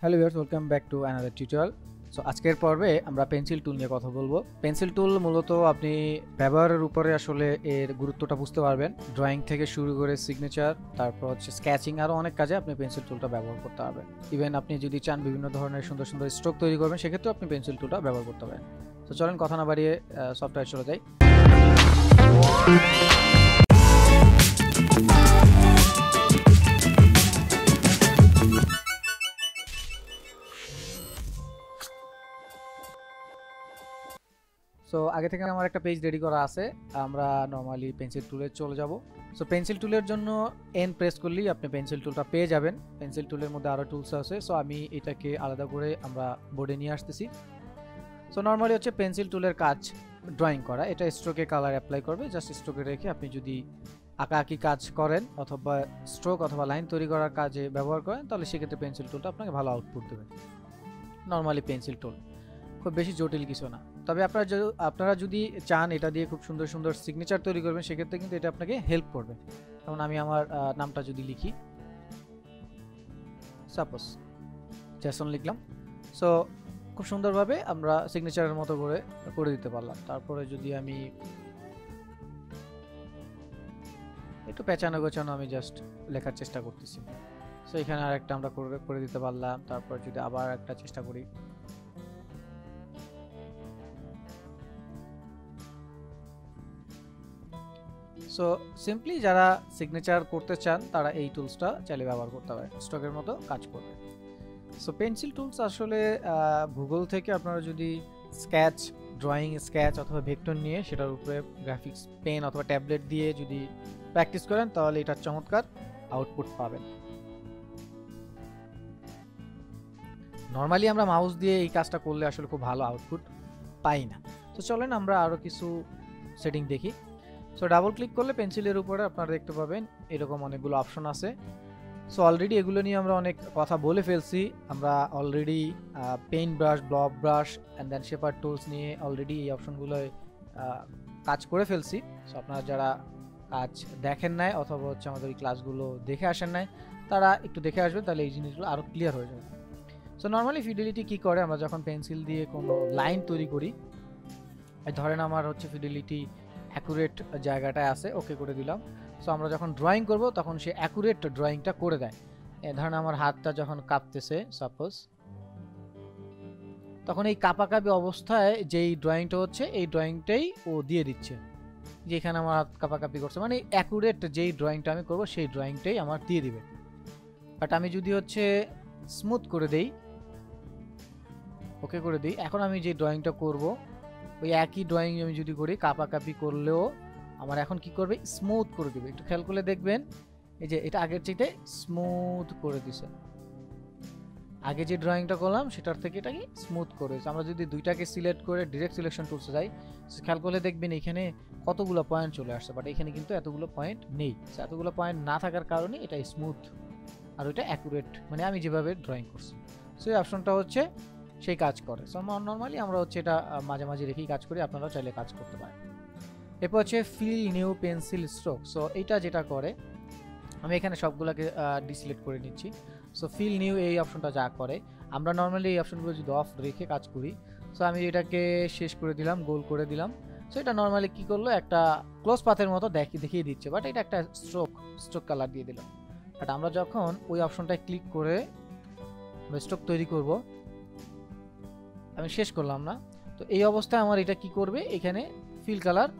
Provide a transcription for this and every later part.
Hello viewers, welcome back to another tutorial. So আজকের পর্বে আমরা পেন্সিল টুল নিয়ে কথা বলবো। পেন্সিল টুল মূলত আপনি ব্যবহারের উপরে আসলে এর গুরুত্বটা বুঝতে পারবেন। ড্রয়িং থেকে শুরু করে সিগনেচার, তারপর হচ্ছে স্কেচিং, আরও অনেক কাজে আপনি পেন্সিল টুলটা ব্যবহার করতে পারবেন। ইভেন আপনি যদি চান বিভিন্ন ধরনের সুন্দর সুন্দর স্ট্রোক তৈরি করবেন, সেক্ষেত্রেও আপনি পেন্সিল টুলটা ব্যবহার করতে পারেন। তো চলেন কথা না বাড়িয়ে সফটওয়্যার চলে যাই। সো আগে থেকে আমার একটা পেজ রেডি করা আছে, আমরা নর্মালি পেন্সিল টুলে চলে যাব। সো পেন্সিল টুলের জন্য এন প্রেস করলেই আপনি পেন্সিল টুলটা পেয়ে যাবেন। পেন্সিল টুলের মধ্যে আরও টুলস আছে, সো আমি এটাকে আলাদা করে আমরা বোর্ডে নিয়ে আসতেছি। সো নর্মালি হচ্ছে পেন্সিল টুলের কাজ ড্রয়িং করা, এটা স্ট্রোকে কালার অ্যাপ্লাই করবে। জাস্ট স্ট্রোকে রেখে আপনি যদি আঁকাআঁকি কাজ করেন অথবা স্ট্রোক অথবা লাইন তৈরি করার কাজে ব্যবহার করেন, তাহলে সেক্ষেত্রে পেন্সিল টুলটা আপনাকে ভালো আউটপুট দেবে। নর্মালি পেন্সিল টুল খুব বেশি জটিল কিছু না, তবে আপনারা যদি চান এটা দিয়ে খুব সুন্দর সুন্দর সিগনেচার তৈরি করবেন, সেক্ষেত্রে কিন্তু এটা আপনাকে হেল্প করবে। যেমন আমি আমার নামটা যদি লিখি, সাপোজ জেসন লিখলাম, সো খুব সুন্দরভাবে আমরা সিগনেচারের মতো করে দিতে পারলাম। তারপরে যদি আমি একটু পেঁচানো গোছানো আমি জাস্ট লেখার চেষ্টা করতেছি, সো এখানে আর একটা আমরা করে দিতে পারলাম। তারপর যদি আবার একটা চেষ্টা করি, সো সিম্পলি যারা সিগনেচার করতে চান তারা এই টুলসটা চাইলে ব্যবহার করতে পারে, স্ট্রোকের মতো কাজ করবে। সো পেন্সিল টুলস আসলে গুগল থেকে আপনারা যদি ড্রয়িং স্কেচ অথবা ভেক্টর নিয়ে সেটার উপরে গ্রাফিক্স পেন অথবা ট্যাবলেট দিয়ে যদি প্র্যাকটিস করেন, তাহলে এটার চমৎকার আউটপুট পাবেন। নর্মালি আমরা মাউস দিয়ে এই কাজটা করলে আসলে খুব ভালো আউটপুট পাই না। তো চলেন আমরা আরও কিছু সেটিং দেখি। সো ডাবল ক্লিক করলে পেন্সিলের উপরে আপনারা দেখতে পাবেন এরকম অনেকগুলো অপশন আছে। সো অলরেডি এগুলো নিয়ে আমরা অনেক কথা বলে ফেলছি। আমরা already paint brush, blob brush and then shaper tools নিয়ে অলরেডি এই অপশনগুলো কাজ করে ফেলছি। সো আপনারা যারা কাজ দেখেন নাই অথবা হচ্ছে আমাদের এই ক্লাসগুলো দেখে আসেন নাই, তারা একটু দেখে আসবেন, তাহলে এই জিনিসগুলো আরও ক্লিয়ার হয়ে যাবে। সো নর্মালি ফিডেলিটি কী করে, আমরা যখন পেন্সিল দিয়ে কোনো লাইন তৈরি করি, ধরেন আমার হচ্ছে ফিডেলিটি অ্যাকুরেট জায়গাটায় আছে, ওকে করে দিলাম। সো আমরা যখন ড্রয়িং করব তখন সে অ্যাকুরেট ড্রয়িংটা করে দেয়। ধরেন আমার হাতটা যখন কাঁপতেছে সাপোজ, তখন এই কাঁপাকাঁপি অবস্থায় যেই ড্রয়িংটা হচ্ছে এই ড্রয়িংটাই ও দিয়ে দিচ্ছে, যে এখানে আমার হাত কাঁপাকাঁপি করছে, মানে অ্যাকুরেট যেই ড্রয়িংটা আমি করব সেই ড্রয়িংটাই আমার দিয়ে দিবে। বাট আমি যদি হচ্ছে স্মুথ করে দেই, ওকে করে দিই, এখন আমি যে ড্রয়িংটা করব ওই একই ড্রয়িং আমি যদি করি, কাঁপাকাঁপি করলেও আমার এখন কি করবে, স্মুথ করে দিবে। একটু খেয়াল করলে দেখবেন এই যে এটা আগের চাইতে স্মুথ করে দিছে। আগে যে ড্রয়িংটা করলাম সেটার থেকে এটাকে স্মুথ করে দিয়েছে। আমরা যদি দুইটাকে সিলেক্ট করে ডিরেক্ট সিলেকশন টুলসে যাই, খেয়াল করলে দেখবেন এখানে কতগুলো পয়েন্ট চলে আসছে, বাট এখানে কিন্তু এতগুলো পয়েন্ট নেই। এতগুলো পয়েন্ট না থাকার কারণে এটা স্মুথ আর ওইটা অ্যাকুরেট, মানে আমি যেভাবে ড্রয়িং করছি। সো এই অপশনটা হচ্ছে সেই কাজ করে। সো নর্মালি আমরা হচ্ছে এটা মাঝে মাঝে রেখেই কাজ করি, আপনারাও চাইলে কাজ করতে পারেন। এরপর হচ্ছে fill new pencil stroke. So এইটা যেটা করে, আমি এখানে সবগুলোকে ডিসিলেক্ট করে নিচ্ছি। সো ফিল নিউ এই অপশনটা যা করে, আমরা নর্মালি এই অপশনগুলো যদি অফ রেখে কাজ করি, সো আমি এটাকে শেষ করে দিলাম, গোল করে দিলাম। সো এটা নর্মালি কি করলো, একটা ক্লোজ পাথের মতো দেখিয়ে দিচ্ছে, বাট এটা একটা স্ট্রোক কালার দিয়ে দিলাম। বাট আমরা যখন ওই অপশনটায় ক্লিক করে স্ট্রোক তৈরি করব, আমি শেষ করলাম না, তো এই অবস্থায় আমার এটা কি করবে, এখানে ফিল কালার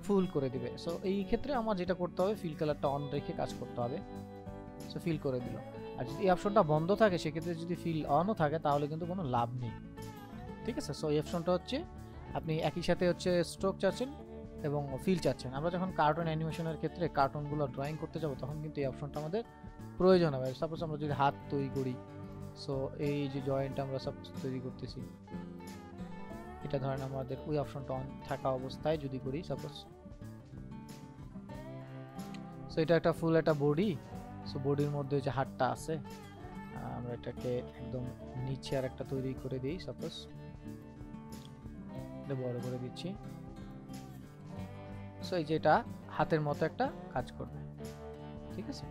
ফুল করে দিবে। সো এই ক্ষেত্রে আমার যেটা করতে হবে, ফিল কালারটা অন রেখে কাজ করতে হবে। সো ফিল করে দিল। আর যদি এই অপশনটা বন্ধ থাকে, সেক্ষেত্রে যদি ফিল অনও থাকে, তাহলে কিন্তু কোনো লাভ নেই, ঠিক আছে। সো এই অপশনটা হচ্ছে আপনি একই সাথে হচ্ছে স্ট্রোক চাচ্ছেন এবং ফিল চাচ্ছেন। আমরা যখন কার্টুন অ্যানিমেশনের ক্ষেত্রে কার্টুনগুলো ড্রয়িং করতে যাব, তখন কিন্তু এই অপশনটা আমাদের প্রয়োজন হবে। সাপোজ আমরা যদি হাত তৈরি করি, সো এই যে জয়েন্টটা আমরা সাপোজ তৈরি করতেছি, এটা ধরেন আমাদের ওই অপশনটা অন থাকা অবস্থায় যদি করি সাপোজ, সো এটা একটা ফুল একটা বডি। সো বডির মধ্যে যে হাতটা আছে, আমরা এটাকে একদম নিচে আর একটা তৈরি করে দিই, সাপোজ এটা বড় করে দিচ্ছি। সো এই যে এটা হাতের মতো একটা কাজ করবে, ঠিক আছে।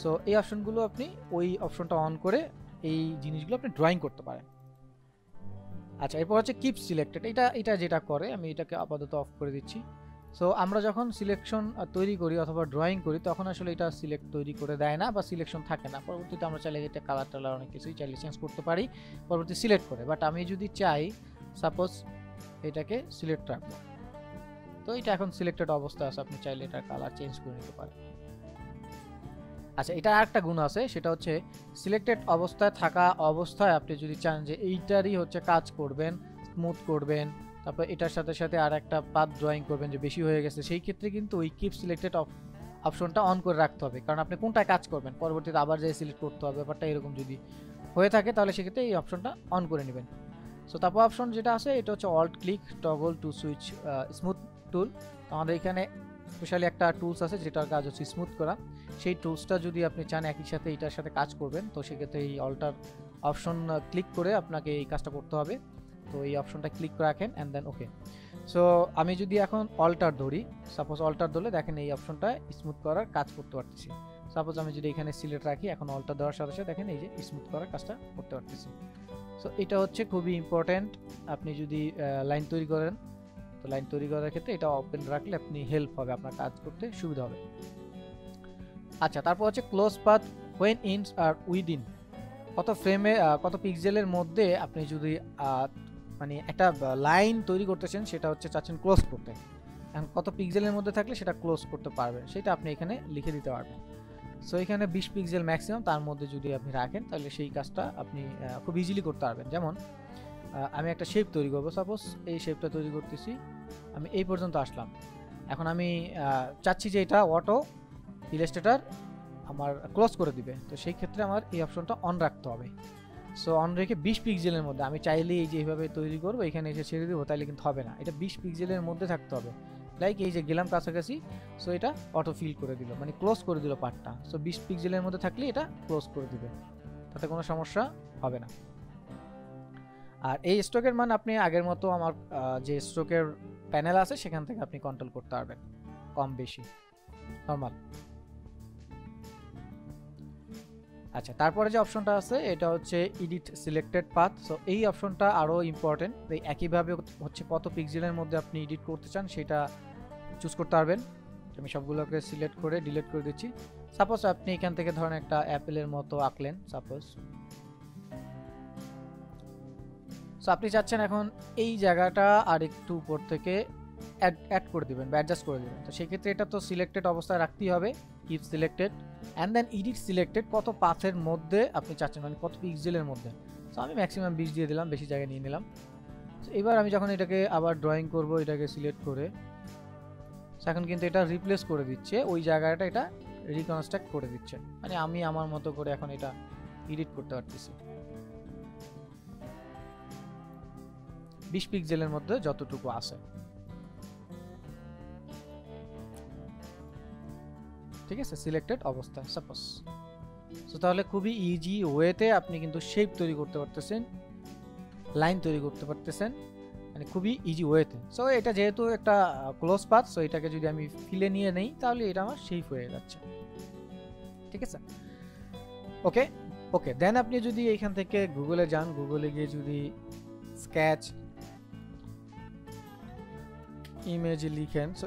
সো এই অপশনগুলো আপনি ওই অপশনটা অন করে এই জিনিসগুলো আপনি ড্রয়িং করতে পারেন। আচ্ছা, এরপর হচ্ছে কিপ সিলেক্টেড। এটা যেটা করে, আমি এটাকে আপাতত অফ করে দিচ্ছি। সো আমরা যখন সিলেকশন তৈরি করি অথবা ড্রয়িং করি তখন আসলে এটা সিলেক্ট তৈরি করে দেয় না বা সিলেকশন থাকে না। পরবর্তীতে আমরা চাইলে এটা কালার টালার অনেক কিছুই চাইলে চেঞ্জ করতে পারি পরবর্তী সিলেক্ট করে। বাট আমি যদি চাই সাপোজ এটাকে সিলেক্ট রাখবো, তো এটা এখন সিলেক্টেড অবস্থা আছে, আপনি চাইলে এটা কালার চেঞ্জ করে নিতে পারেন। আচ্ছা, এটা আরেকটা গুণ আছে, সেটা হচ্ছে সিলেক্টেড অবস্থায় থাকা অবস্থায় আপনি যদি চান যে এইটারই হচ্ছে কাজ করবেন, স্মুথ করবেন, তারপর এটার সাথে সাথে আর একটা পাথ ড্রয়িং করবেন যে বেশি হয়ে গেছে, সেই ক্ষেত্রে কিন্তু ওই কিপ সিলেক্টেড অপশনটা অন করে রাখতে হবে, কারণ আপনি কোনটায় কাজ করবেন পরবর্তীতে আবার যে সিলেক্ট করতে হবে, ব্যাপারটা এরকম যদি হয়ে থাকে তাহলে সেক্ষেত্রে এই অপশনটা অন করে নেবেন। সো তারপর অপশন যেটা আছে এটা হচ্ছে Alt click toggle to switch smooth tool. আমাদের এখানে স্পেশালি একটা টুলস আছে যেটার কাজ হচ্ছে স্মুথ করা। সেই টুলসটা যদি আপনি চান একই সাথে এটার সাথে কাজ করবেন, তো সেক্ষেত্রে এই অল্টার অপশন ক্লিক করে আপনাকে এই কাজটা করতে হবে। তো এই অপশনটা ক্লিক করে রাখেন অ্যান্ড দেন ওকে। সো আমি যদি এখন অল্টার ধরি, সাপোজ অল্টার ধরলে দেখেন এই অপশনটা স্মুথ করার কাজ করতে পারতেছি। সাপোজ আমি যদি এখানে সিলেক্ট রাখি, এখন অল্টার দেওয়ার সাথে সাথে দেখেন এই যে স্মুথ করার কাজটা করতে পারতেছি। সো এটা হচ্ছে খুবই ইম্পর্ট্যান্ট। আপনি যদি লাইন তৈরি করেন, তো লাইন তৈরি করার ক্ষেত্রে এটা ওপেন রাখলে আপনি হেল্প হবে, আপনার কাজ করতে সুবিধা হবে। আচ্ছা, তারপর হচ্ছে close path when ins are within. কত ফ্রেমে কত পিক্সেলের মধ্যে আপনি যদি মানে একটা লাইন তৈরি করতেছেন, সেটা হচ্ছে চাচ্ছেন ক্লোজ করতে, এখন কত পিক্সেলের মধ্যে থাকলে সেটা ক্লোজ করতে পারবেন সেটা আপনি এখানে লিখে দিতে পারবেন। সো এখানে 20 পিক্সেল ম্যাক্সিমাম, তার মধ্যে যদি আপনি রাখেন তাহলে সেই কাজটা আপনি খুব ইজিলি করতে পারবেন। যেমন আমি একটা শেপ তৈরি করবো, সাপোজ এই শেপটা তৈরি করতেছি, আমি এই পর্যন্ত আসলাম। এখন আমি চাচ্ছি যে এটা অটো ইলাস্ট্রেটর আমার ক্লোজ করে দিবে, তো সেই ক্ষেত্রে আমার এই অপশনটা অন রাখতে হবে। সো অন রেখে 20 পিক্সেলের মধ্যে আমি চাইলে এই যে এইভাবে তৈরি করবো, এখানে এসে ছেড়ে দেবো, তাইলে কিন্তু হবে না, এটা 20 পিক্সেলের মধ্যে থাকতে হবে। লাইক এই যে গেলাম কাছাকাছি, সো এটা অটো ফিল করে দিল, মানে ক্লোজ করে দিল পার্টটা। সো 20 পিক্সেলের মধ্যে থাকলে এটা ক্লোজ করে দিবে, তাতে কোনো সমস্যা হবে না। আর এই স্ট্রোকের মান আপনি আগের মতো আমার যে স্ট্রোকের প্যানেল আছে সেখান থেকে আপনি কন্ট্রোল করতে পারবেন, কম বেশি নরমাল। আচ্ছা, তারপরে যে অপশনটা আছে এটা হচ্ছে এডিট সিলেক্টেড পাথ। সো এই অপশনটা আরও ইম্পর্টেন্ট। এই একইভাবে হচ্ছে কত পিক্সেলের মধ্যে আপনি এডিট করতে চান সেটা চুজ করতে পারবেন। আমি সবগুলোকে সিলেক্ট করে ডিলিট করে দিচ্ছি। সাপোজ আপনি এখান থেকে ধরেন একটা অ্যাপেলের মতো আঁকলেন সাপোজ। সো আপনি চাচ্ছেন এখন এই জায়গাটা আর একটু উপর থেকে অ্যাড করে দিবেন বা অ্যাডজাস্ট করে দিবেন, তো সেক্ষেত্রে এটা তো সিলেক্টেড অবস্থায় রাখতেই হবে, keep selected and then edit selected কত পাথের মধ্যে আপনি চাচ্ছেন, মানে কত পিক্সেলের মধ্যে। সো আমি ম্যাক্সিমাম 20 দিয়ে দিলাম, বেশি জায়গায় নিয়ে নিলাম। সো এবার আমি যখন এটাকে আবার ড্রয়িং করব, এটাকে সিলেক্ট করে এখন কিন্তু এটা রিপ্লেস করে দিচ্ছে, ওই জায়গাটা এটা রিকনস্ট্রাক্ট করে দিচ্ছে, মানে আমি আমার মতো করে এখন এটা এডিট করতে পারতেছি 20 পিক্সেলের মধ্যে যতটুকু আছে। ঠিক আছে, সিলেক্টেড অবস্থা সাপোজ। সো তাহলে খুবই ইজি ওয়েতে আপনি কিন্তু শেপ তৈরি করতে পারতেছেন, লাইন তৈরি করতে পারতেছেন, মানে খুবই ইজি ওয়েতে। সো এটা যেহেতু একটা ক্লোজ পাথ, সো এটাকে যদি আমি ফিলে নিয়ে নেই তাহলে এটা আমার শেপ হয়ে যাচ্ছে। ঠিক আছে, ওকে ওকে। দেন আপনি যদি এইখান থেকে গুগলে যান, গুগলে গিয়ে যদি স্কেচ ইমেজ লিখেন, সো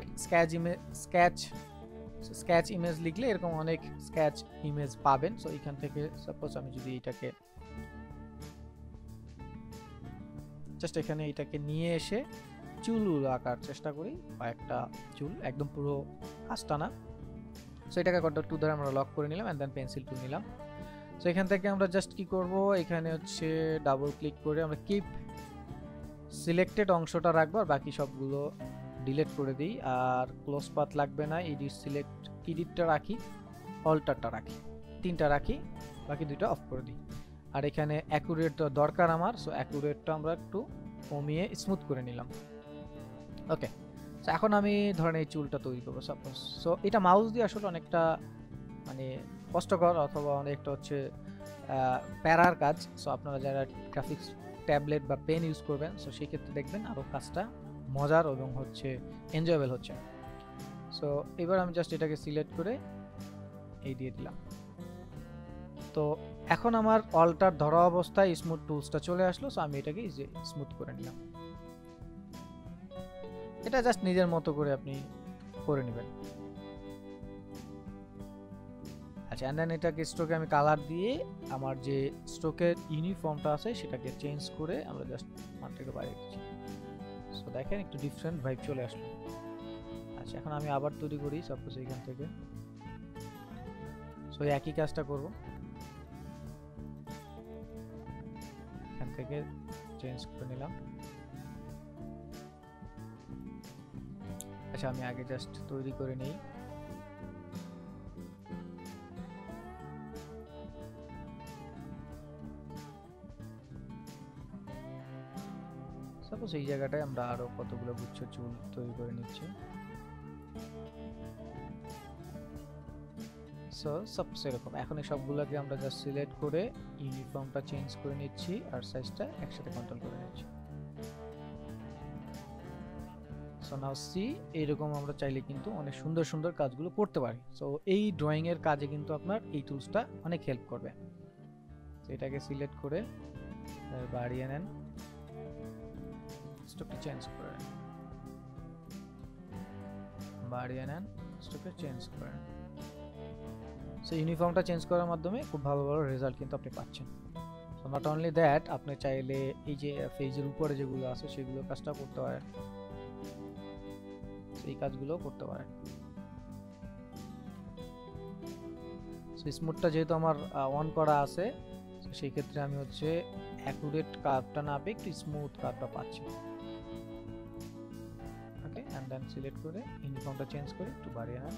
স্কেচ ইমেজ লিখলে এরকম অনেক স্কেচ ইমেজ পাবেন। সো এখান থেকে সাপোজ আমি যদি এটাকে জাস্ট এখানে এটাকে নিয়ে এসে চুল আঁকার চেষ্টা করি, বা একটা চুল একদম পুরো কাজটা না। সো এটাকে কন্ট্রোল টু ধরে আমরা লক করে নিলাম এন্ড দেন পেন্সিল টুল নিলাম। সো এখান থেকে আমরা জাস্ট কি করব, এখানে হচ্ছে ডাবল ক্লিক করে আমরা কিপ সিলেক্টেড অংশটা রাখবো, আর বাকি সবগুলো ডিলিট করে দিই। আর ক্লোজ পাথ লাগবে না, এডিটটা রাখি, অল্টারটা রাখি, তিনটা রাখি, বাকি দুইটা অফ করে দিই। আর এখানে অ্যাকুরেট দরকার আমার, সো অ্যাকুরেটটা আমরা একটু কমিয়ে স্মুথ করে নিলাম। ওকে, সো এখন আমি ধরেন এই চুলটা তৈরি করবো সাপোজ। সো এটা মাউস দিয়ে আসলে অনেকটা মানে কষ্টকর, অথবা অনেকটা হচ্ছে প্যারার কাজ। সো আপনারা যারা গ্রাফিক্স ট্যাবলেট বা পেন ইউজ করবেন, সো সেই ক্ষেত্রে দেখবেন আরও কাজটা মজার এবং হচ্ছে এনজয়েবল হচ্ছে। সো এবার আমি জাস্ট এটাকে সিলেক্ট করে এই দিয়ে দিলাম। তো এখন আমার অল্টার ধরা অবস্থায় স্মুথ টুলসটা চলে আসলো, সো আমি এটাকে স্মুথ করে নিলাম। এটা জাস্ট নিজের মতো করে আপনি করে নেবেন। আচ্ছা, এন্ড দেন এটাকে স্ট্রোকে আমি কালার দিয়ে আমার যে স্ট্রোকের ইউনিফর্মটা আছে সেটাকে চেঞ্জ করে আমরা জাস্ট মানটাকে বাড়িয়ে দিচ্ছি। সো দেখেন একটু ডিফারেন্ট ভাইব চলে আসলো। আচ্ছা, এখন আমি আবার তৈরি করি সাপোজ এইখান থেকে। সো একই কাজটা করব, এখান থেকে চেঞ্জ করে নিলাম। আচ্ছা, আমি আগে জাস্ট তৈরি করে নিই। সাপোজ এই জায়গাটায় আমরা আরো কতগুলো গুচ্ছ চুল তৈরি করে নিচ্ছি। সো সাপোজ এরকম। এখন এই সবগুলোকে আমরা জাস্ট সিলেক্ট করে ইউনিফর্মটা চেঞ্জ করে নিচ্ছি আর সাইজটা একসাথে কন্ট্রোল করে নিচ্ছি। সো নাও সি, এইরকম আমরা চাইলে কিন্তু অনেক সুন্দর সুন্দর কাজগুলো করতে পারি। সো এই ড্রয়িং এর কাজে কিন্তু আপনার এই টুলসটা অনেক হেল্প করবে। তো এটাকে সিলেক্ট করে বাড়িয়ে নেন, স্ট্রোকটা চেঞ্জ করে বাড়িয়ে নেন, স্ট্রোকটা চেঞ্জ করে। সো ইউনিফর্মটা চেঞ্জ করার মাধ্যমে খুব ভালো ভালো রেজাল্ট কিন্তু আপনি পাচ্ছেন। সো নট অনলি দ্যাট, আপনি চাইলে এই যে ফেজের উপরে যেগুলো আছে সেগুলো কাজটা করতে পারেন, এই কাজগুলো করতে পারেন। সো স্মুথটা যেহেতু আমার অন করা আছে, সেই ক্ষেত্রে আমি হচ্ছে অ্যাকুরেট কার্ভটা না পেয়ে একটু স্মুথ কার্ভটা পাচ্ছি। ওকে, এন্ড দেন সিলেক্ট করে ইউনিফর্মটা চেঞ্জ করে একটু বাড়িয়ে নেন।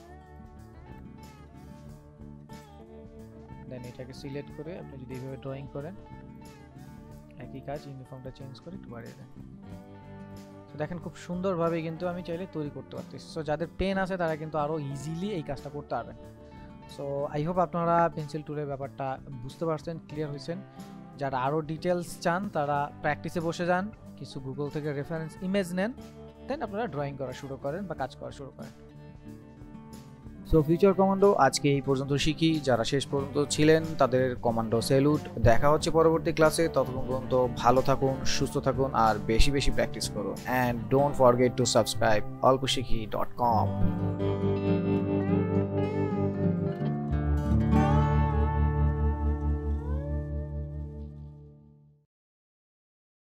দেন এটাকে সিলেক্ট করে আপনি যদি এইভাবে ড্রয়িং করেন, একই কাজ, ইউনিফর্মটা চেঞ্জ করে একটু বাড়িয়ে দেন। তো দেখেন খুব সুন্দরভাবে কিন্তু আমি চাইলে তৈরি করতে পারতেছি। সো যাদের পেন আছে তারা কিন্তু আরো ইজিলি এই কাজটা করতে পারবেন। সো আই হোপ আপনারা পেন্সিল টুলের ব্যাপারটা বুঝতে পারছেন, ক্লিয়ার হয়েছেন। যারা আরো ডিটেলস চান তারা প্র্যাকটিসে বসে যান, কিছু গুগল থেকে রেফারেন্স ইমেজ নেন, দেন আপনারা ড্রয়িং করা শুরু করেন বা কাজ করা শুরু করেন। সো ফিউচার কমান্ডো আজকে এই পর্যন্ত শিখি। যারা শেষ পর্যন্ত ছিলেন তাদের কমান্ডো স্যালুট। দেখা হচ্ছে পরবর্তী ক্লাসে। ততক্ষণ পর্যন্ত ভালো থাকুন, সুস্থ থাকুন আর বেশি বেশি প্র্যাকটিস করুন। And don't forget to subscribe olposhikhi.com।